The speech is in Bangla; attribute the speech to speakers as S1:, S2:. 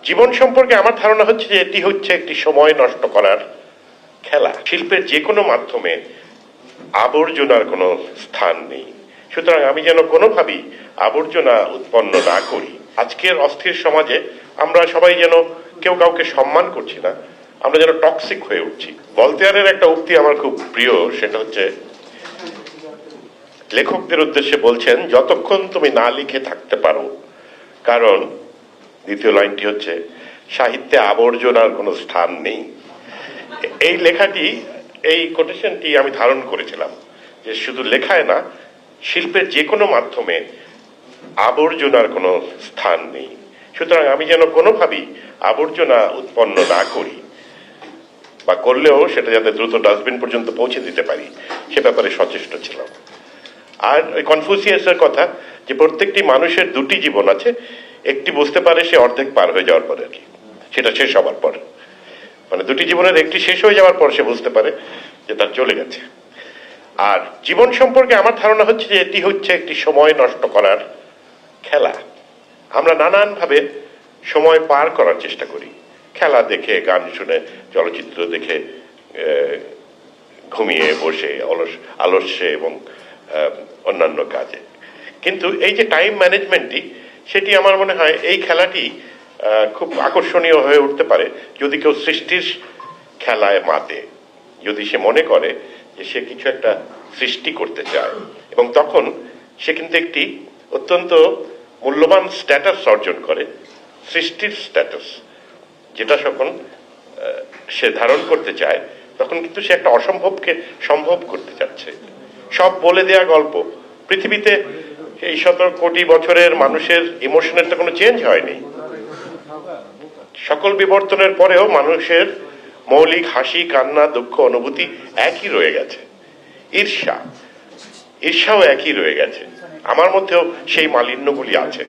S1: জীবন সম্পর্কে আমার ধারণা হচ্ছে যে এটি হচ্ছে একটি সময় নষ্ট করার খেলা। শিল্পের যে কোনো মাধ্যমে আবর্জনার কোনো স্থান নেই। সুতরাং আমি যেন কোনোভাবেই আবর্জনা উৎপন্ন না করি। আজকের অস্থির সমাজে আমরা সবাই যেন কেউ কাউকে সম্মান করছি না, আমরা যেন টক্সিক হয়ে উঠছি। ভলতেয়ারের একটা উক্তি আমার খুব প্রিয়, সেটা হচ্ছে লেখকদের উদ্দেশ্যে বলছেন, যতক্ষণ তুমি না লিখে থাকতে পারো, কারণ দ্বিতীয় লাইনটি হচ্ছে সাহিত্যে আবর্জনার কোনো স্থান নেই। এই লেখাটি, এই কোটেশনটি আমি ধারণ করেছিলাম যে শুধু লেখায় না, শিল্পের যে কোনো মাধ্যমে আবর্জনার কোনো স্থান নেই। সুতরাং আমি যেন কোনোভাবেই আবর্জনা উৎপন্ন না করি, বা করলেও সেটা যাতে দ্রুত ডাস্টবিন পর্যন্ত পৌঁছে দিতে পারি, সে ব্যাপারে সচেষ্ট ছিলাম। আর ওই কনফুসিয়াসের কথা যে প্রত্যেকটি মানুষের দুটি জীবন আছে, একটি বুঝতে পারে সে অর্ধেক পার হয়ে যাওয়ার পরে, আর কি, সেটা শেষ হওয়ার পর, মানে দুটি জীবনের একটি শেষ হয়ে যাওয়ার পর সে বুঝতে পারে যে তার চলে গেছে। আর জীবন সম্পর্কে আমার ধারণা হচ্ছে যে এটি হচ্ছে একটি সময় নষ্ট করার খেলা। আমরা নানানভাবে সময় পার করার চেষ্টা করি, খেলা দেখে, গান শুনে, চলচ্চিত্র দেখে, ঘুমিয়ে বসে, আলস্যে এবং অন্যান্য কাজে। কিন্তু এই যে টাইম ম্যানেজমেন্টটি, সেটি আমার মনে হয় এই খেলাটি খুব আকর্ষণীয় হয়ে উঠতে পারে যদি কেউ সৃষ্টির খেলায় মাতে, যদি সে মনে করে যে সে কিছু একটা সৃষ্টি করতে চায়, এবং তখন সে কিন্তু একটি অত্যন্ত মূল্যবান স্ট্যাটাস অর্জন করে, সৃষ্টির স্ট্যাটাস, যেটা যখন সে ধারণ করতে চায় তখন কিন্তু সে একটা অসম্ভবকে সম্ভব করতে চাচ্ছে। সব বলে দেয়া গল্প, পৃথিবীতে এই 17 কোটি বছরের মানুষের ইমোশনের তো কোনো চেঞ্জ হয়নি। সকল বিবর্তনের পরেও মানুষের মৌলিক হাসি, কান্না, দুঃখ, অনুভূতি একই রয়ে গেছে। ঈর্ষাও একই রয়ে গেছে। আমার মধ্যেও সেই মালিন্যগুলি আছে।